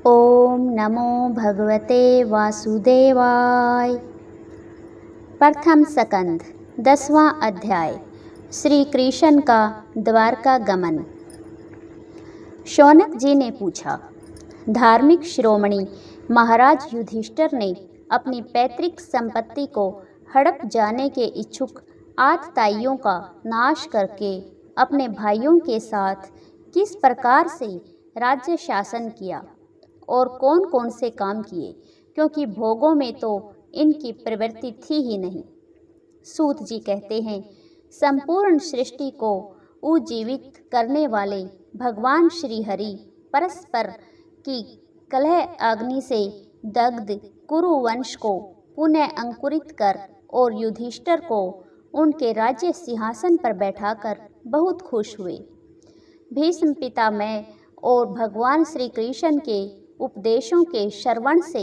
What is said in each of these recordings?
ओम नमो भगवते वासुदेवाय। प्रथम स्कंद 10वां अध्याय। श्री कृष्ण का द्वारका गमन। शौनक जी ने पूछा, धार्मिक शिरोमणि महाराज युधिष्ठिर ने अपनी पैतृक संपत्ति को हड़प जाने के इच्छुक आतताइयों का नाश करके अपने भाइयों के साथ किस प्रकार से राज्य शासन किया और कौन कौन से काम किए, क्योंकि भोगों में तो इनकी प्रवृत्ति थी ही नहीं। सूत जी कहते हैं, संपूर्ण सृष्टि को उज्जीवित करने वाले भगवान श्री हरि परस्पर की कलह अग्नि से दग्ध कुरु वंश को पुनः अंकुरित कर और युधिष्ठिर को उनके राज्य सिंहासन पर बैठाकर बहुत खुश हुए। भीष्म पितामह और भगवान श्री कृष्ण के उपदेशों के श्रवण से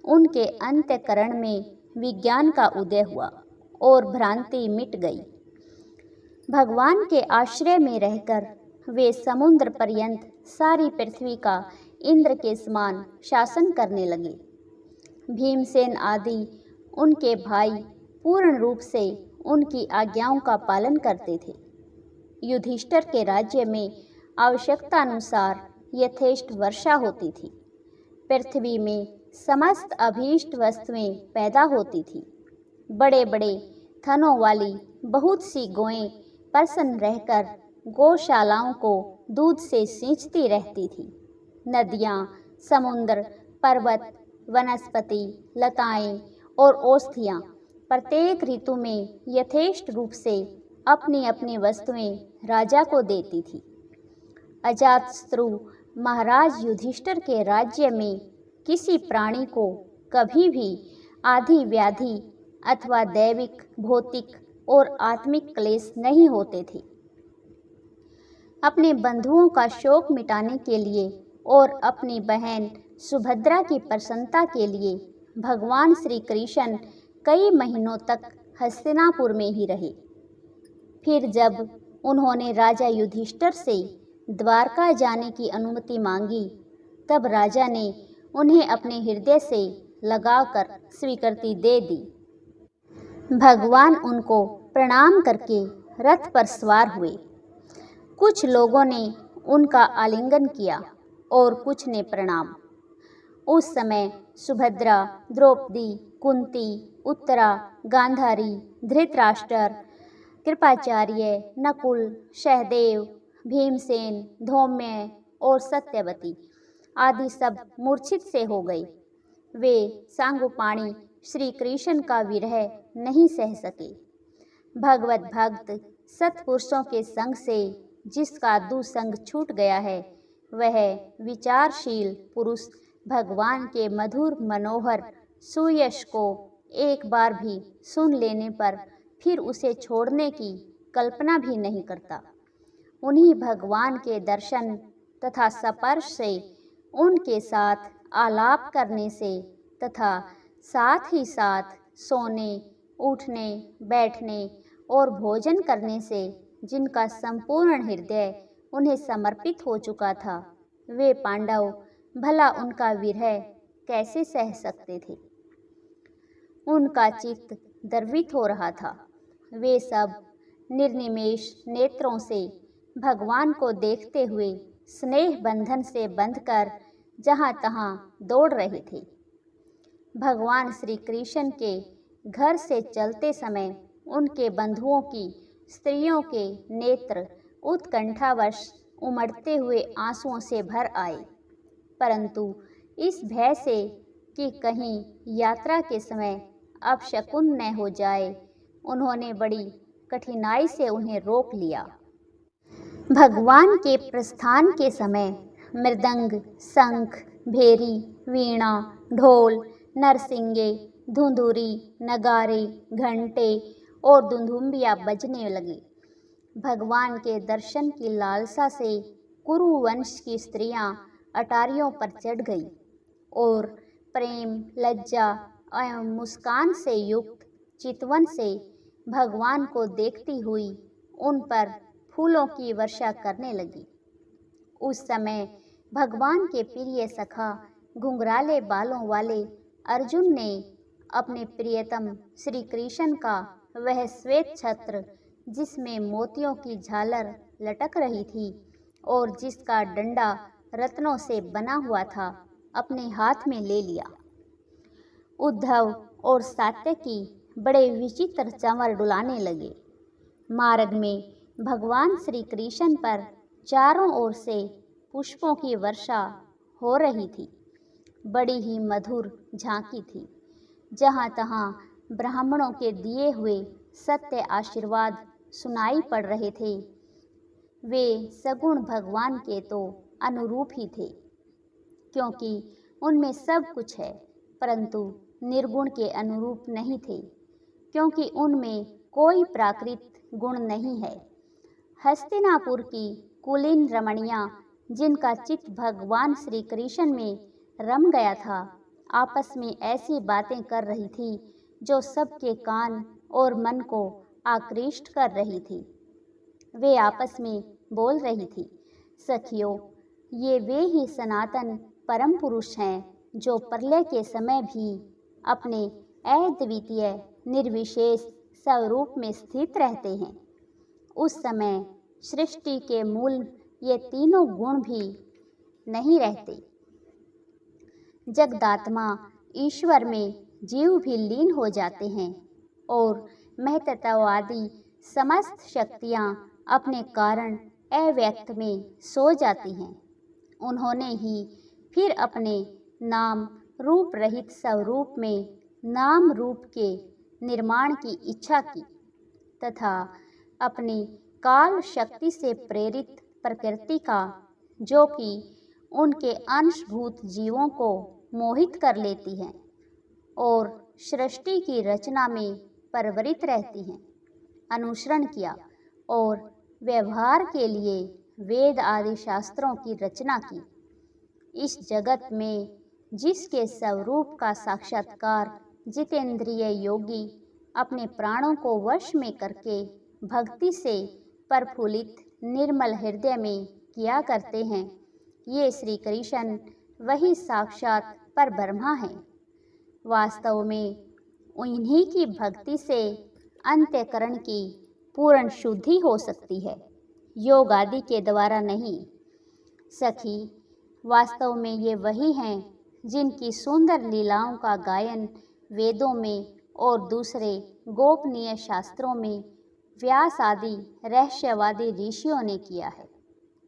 उनके अंतःकरण में विज्ञान का उदय हुआ और भ्रांति मिट गई। भगवान के आश्रय में रहकर वे समुद्र पर्यंत सारी पृथ्वी का इंद्र के समान शासन करने लगे। भीमसेन आदि उनके भाई पूर्ण रूप से उनकी आज्ञाओं का पालन करते थे। युधिष्ठिर के राज्य में आवश्यकतानुसार यथेष्ट वर्षा होती थी। पृथ्वी में समस्त अभीष्ट वस्तुएं पैदा होती थी। बड़े बड़े थनों वाली बहुत सी गौएं प्रसन्न रहकर गौशालाओं को दूध से सींचती रहती थी। नदियाँ, समुद्र, पर्वत, वनस्पति, लताएं और औषधियाँ प्रत्येक ऋतु में यथेष्ट रूप से अपनी अपनी वस्तुएं राजा को देती थी। अजातशत्रु महाराज युधिष्ठिर के राज्य में किसी प्राणी को कभी भी आदि व्याधि अथवा दैविक, भौतिक और आत्मिक क्लेश नहीं होते थे। अपने बंधुओं का शोक मिटाने के लिए और अपनी बहन सुभद्रा की प्रसन्नता के लिए भगवान श्री कृष्ण कई महीनों तक हस्तिनापुर में ही रहे। फिर जब उन्होंने राजा युधिष्ठिर से द्वारका जाने की अनुमति मांगी, तब राजा ने उन्हें अपने हृदय से लगाकर स्वीकृति दे दी। भगवान उनको प्रणाम करके रथ पर सवार हुए। कुछ लोगों ने उनका आलिंगन किया और कुछ ने प्रणाम। उस समय सुभद्रा, द्रौपदी, कुंती, उत्तरा, गांधारी, धृतराष्ट्र, कृपाचार्य, नकुल, सहदेव, भीमसेन, धौम्य और सत्यवती आदि सब मूर्छित से हो गए। वे सांगुपाणी श्री कृष्ण का विरह नहीं सह सके। भगवत भक्त सत्पुरुषों के संग से जिसका दुसंग छूट गया है, वह विचारशील पुरुष भगवान के मधुर मनोहर सुयश को एक बार भी सुन लेने पर फिर उसे छोड़ने की कल्पना भी नहीं करता। उन्हीं भगवान के दर्शन तथा स्पर्श से, उनके साथ आलाप करने से तथा साथ ही साथ सोने, उठने, बैठने और भोजन करने से जिनका संपूर्ण हृदय उन्हें समर्पित हो चुका था, वे पांडव भला उनका विरह कैसे सह सकते थे। उनका चित्त द्रवित हो रहा था। वे सब निर्निमेष नेत्रों से भगवान को देखते हुए स्नेह बंधन से बंधकर जहाँ तहाँ दौड़ रहे थे। भगवान श्री कृष्ण के घर से चलते समय उनके बंधुओं की स्त्रियों के नेत्र उत्कंठावश उमड़ते हुए आंसुओं से भर आए, परंतु इस भय से कि कहीं यात्रा के समय अपशकुन न हो जाए, उन्होंने बड़ी कठिनाई से उन्हें रोक लिया। भगवान के प्रस्थान के समय मृदंग, शंख, भेरी, वीणा, ढोल, नरसिंगे, धुंधुरी, नगारे, घंटे और दुंदुभियां बजने लगे। भगवान के दर्शन की लालसा से कुरु वंश की स्त्रियां अटारियों पर चढ़ गई और प्रेम, लज्जा एवं मुस्कान से युक्त चितवन से भगवान को देखती हुई उन पर फूलों की वर्षा करने लगी। उस समय भगवान के प्रिय सखा घुंघराले बालों वाले अर्जुन ने अपने प्रियतम श्री कृष्ण का वह श्वेत छत्र, जिसमें मोतियों की झालर लटक रही थी और जिसका डंडा रत्नों से बना हुआ था, अपने हाथ में ले लिया। उद्धव और सात्यकी बड़े विचित्र चंवर डुलाने लगे। मार्ग में भगवान श्री कृष्ण पर चारों ओर से पुष्पों की वर्षा हो रही थी। बड़ी ही मधुर झांकी थी। जहाँ तहाँ ब्राह्मणों के दिए हुए सत्य आशीर्वाद सुनाई पड़ रहे थे। वे सगुण भगवान के तो अनुरूप ही थे, क्योंकि उनमें सब कुछ है, परंतु निर्गुण के अनुरूप नहीं थे, क्योंकि उनमें कोई प्राकृत गुण नहीं है। हस्तिनापुर की कुलीन रमणियाँ, जिनका चित्त भगवान श्री कृष्ण में रम गया था, आपस में ऐसी बातें कर रही थी जो सबके कान और मन को आकृष्ट कर रही थी। वे आपस में बोल रही थी, सखियों, ये वे ही सनातन परम पुरुष हैं जो प्रलय के समय भी अपने अद्वितीय निर्विशेष स्वरूप में स्थित रहते हैं। उस समय सृष्टि के मूल ये तीनों गुण भी नहीं रहते। जगदात्मा ईश्वर में जीव भी लीन हो जाते हैं और महतत्ववादी समस्त शक्तियाँ अपने कारण अव्यक्त में सो जाती हैं। उन्होंने ही फिर अपने नाम रूप रहित स्वरूप में नाम रूप के निर्माण की इच्छा की तथा अपनी काल शक्ति से प्रेरित प्रकृति का, जो कि उनके अंशभूत जीवों को मोहित कर लेती है और सृष्टि की रचना में परवरित रहती हैं, अनुसरण किया और व्यवहार के लिए वेद आदि शास्त्रों की रचना की। इस जगत में जिसके स्वरूप का साक्षात्कार जितेंद्रिय योगी अपने प्राणों को वश में करके भक्ति से प्रफुल्लित निर्मल हृदय में किया करते हैं, ये श्री कृष्ण वही साक्षात परब्रह्मा है। वास्तव में उन्हीं की भक्ति से अंतःकरण की पूर्ण शुद्धि हो सकती है, योग आदि के द्वारा नहीं। सखी, वास्तव में ये वही हैं जिनकी सुंदर लीलाओं का गायन वेदों में और दूसरे गोपनीय शास्त्रों में व्यास आदि रहस्यवादी ऋषियों ने किया है,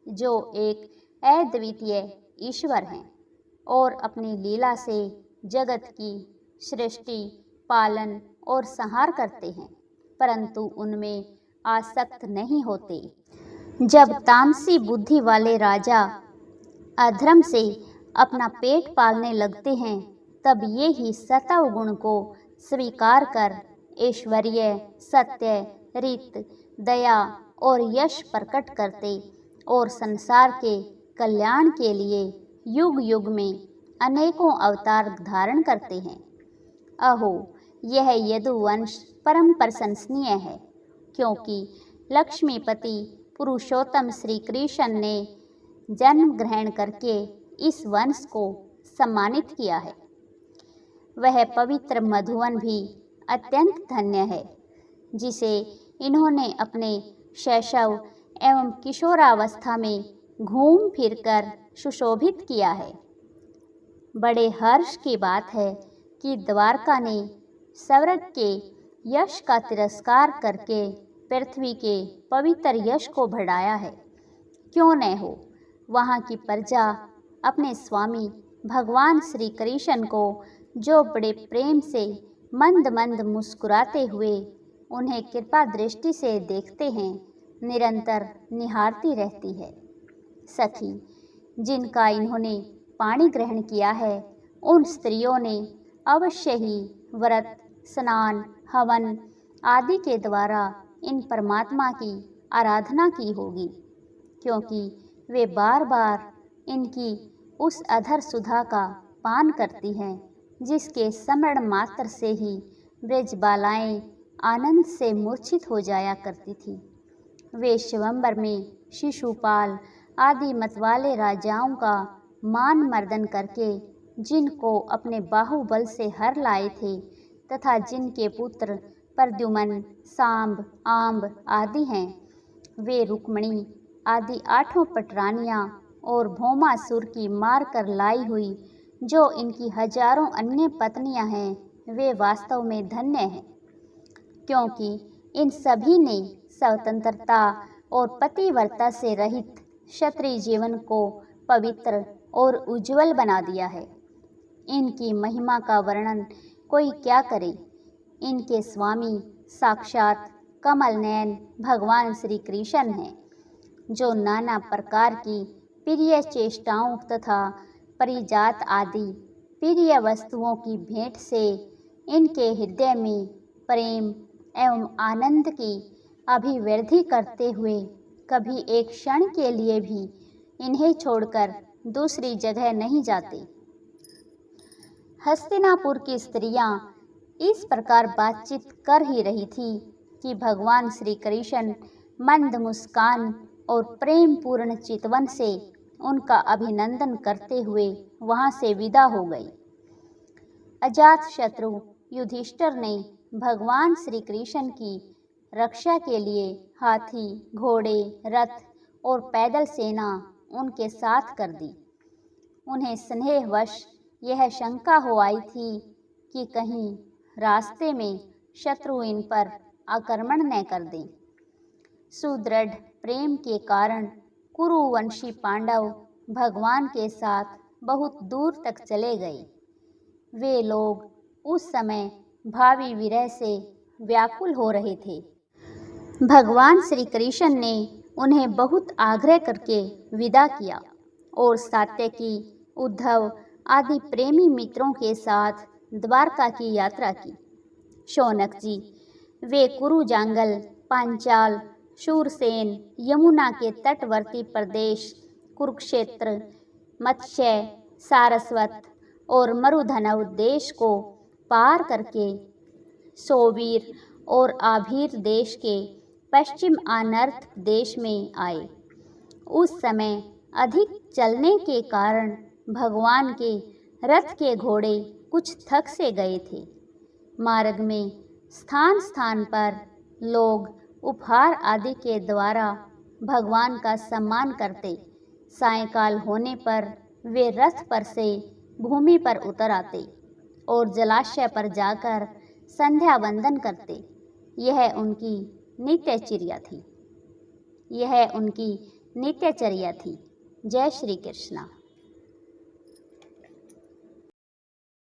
जो एक अद्वितीय ईश्वर हैं और अपनी लीला से जगत की सृष्टि, पालन और संहार करते हैं, परंतु उनमें आसक्त नहीं होते। जब तामसी बुद्धि वाले राजा अधर्म से अपना पेट पालने लगते हैं, तब ये ही सतव गुण को स्वीकार कर ऐश्वर्य, सत्य, रीत, दया और यश प्रकट करते और संसार के कल्याण के लिए युग युग में अनेकों अवतार धारण करते हैं। अहो, यह यदुवंश परम प्रशंसनीय है, क्योंकि लक्ष्मीपति पुरुषोत्तम श्री कृष्ण ने जन्म ग्रहण करके इस वंश को सम्मानित किया है। वह पवित्र मधुवन भी अत्यंत धन्य है, जिसे इन्होंने अपने शैशव एवं किशोरावस्था में घूम फिरकर सुशोभित किया है। बड़े हर्ष की बात है कि द्वारका ने स्वर्ग के यश का तिरस्कार करके पृथ्वी के पवित्र यश को बढ़ाया है। क्यों न हो, वहाँ की प्रजा अपने स्वामी भगवान श्री कृष्ण को, जो बड़े प्रेम से मंद मंद मुस्कुराते हुए उन्हें कृपा दृष्टि से देखते हैं, निरंतर निहारती रहती है। सखी, जिनका इन्होंने पाणी ग्रहण किया है, उन स्त्रियों ने अवश्य ही व्रत, स्नान, हवन आदि के द्वारा इन परमात्मा की आराधना की होगी, क्योंकि वे बार बार इनकी उस अधर सुधा का पान करती हैं, जिसके स्मरण मात्र से ही ब्रजबालाएं आनंद से मूर्छित हो जाया करती थी। वे स्वयंवर में शिशुपाल आदि मतवाले राजाओं का मान मर्दन करके जिनको अपने बाहुबल से हर लाए थे तथा जिनके पुत्र प्रद्युम्न, सांब, आंब आदि हैं, वे रुक्मिणी आदि 8 पटरानियाँ और भौमासुर की मार कर लाई हुई जो इनकी हजारों अन्य पत्नियां हैं, वे वास्तव में धन्य हैं, क्योंकि इन सभी ने स्वतंत्रता और पतिव्रता से रहित क्षत्रिय जीवन को पवित्र और उज्जवल बना दिया है। इनकी महिमा का वर्णन कोई क्या करे। इनके स्वामी साक्षात कमल नयन भगवान श्री कृष्ण हैं, जो नाना प्रकार की प्रिय चेष्टाओं तथा परिजात आदि प्रिय वस्तुओं की भेंट से इनके हृदय में प्रेम एवं आनंद की अभिवृद्धि करते हुए कभी एक क्षण के लिए भी इन्हें छोड़कर दूसरी जगह नहीं जाते। हस्तिनापुर की स्त्रियां इस प्रकार बातचीत कर ही रही थी कि भगवान श्री कृष्ण मंद मुस्कान और प्रेम पूर्ण चितवन से उनका अभिनंदन करते हुए वहां से विदा हो गई। अजात शत्रु युधिष्ठिर ने भगवान श्री कृष्ण की रक्षा के लिए हाथी, घोड़े, रथ और पैदल सेना उनके साथ कर दी। उन्हें स्नेहवश यह शंका हो आई थी कि कहीं रास्ते में शत्रु इन पर आक्रमण न कर दें। सुदृढ़ प्रेम के कारण कुरुवंशी पांडव भगवान के साथ बहुत दूर तक चले गए। वे लोग उस समय भावी विरह से व्याकुल हो रहे थे। भगवान श्री कृष्ण ने उन्हें बहुत आग्रह करके विदा किया और सात्यकी, उद्धव आदि प्रेमी मित्रों के साथ द्वारका की यात्रा की। शौनक जी, वे कुरुजांगल, पांचाल, शूरसेन, यमुना के तटवर्ती प्रदेश, कुरुक्षेत्र, मत्स्य, सारस्वत और मरुधनव देश को पार करके सोवीर और आभीर देश के पश्चिम आनर्त देश में आए। उस समय अधिक चलने के कारण भगवान के रथ के घोड़े कुछ थक से गए थे। मार्ग में स्थान स्थान पर लोग उपहार आदि के द्वारा भगवान का सम्मान करते। सायंकाल होने पर वे रथ पर से भूमि पर उतर आते और जलाशय पर जाकर संध्या वंदन करते। यह उनकी नित्यचर्या थी। जय श्री कृष्ण।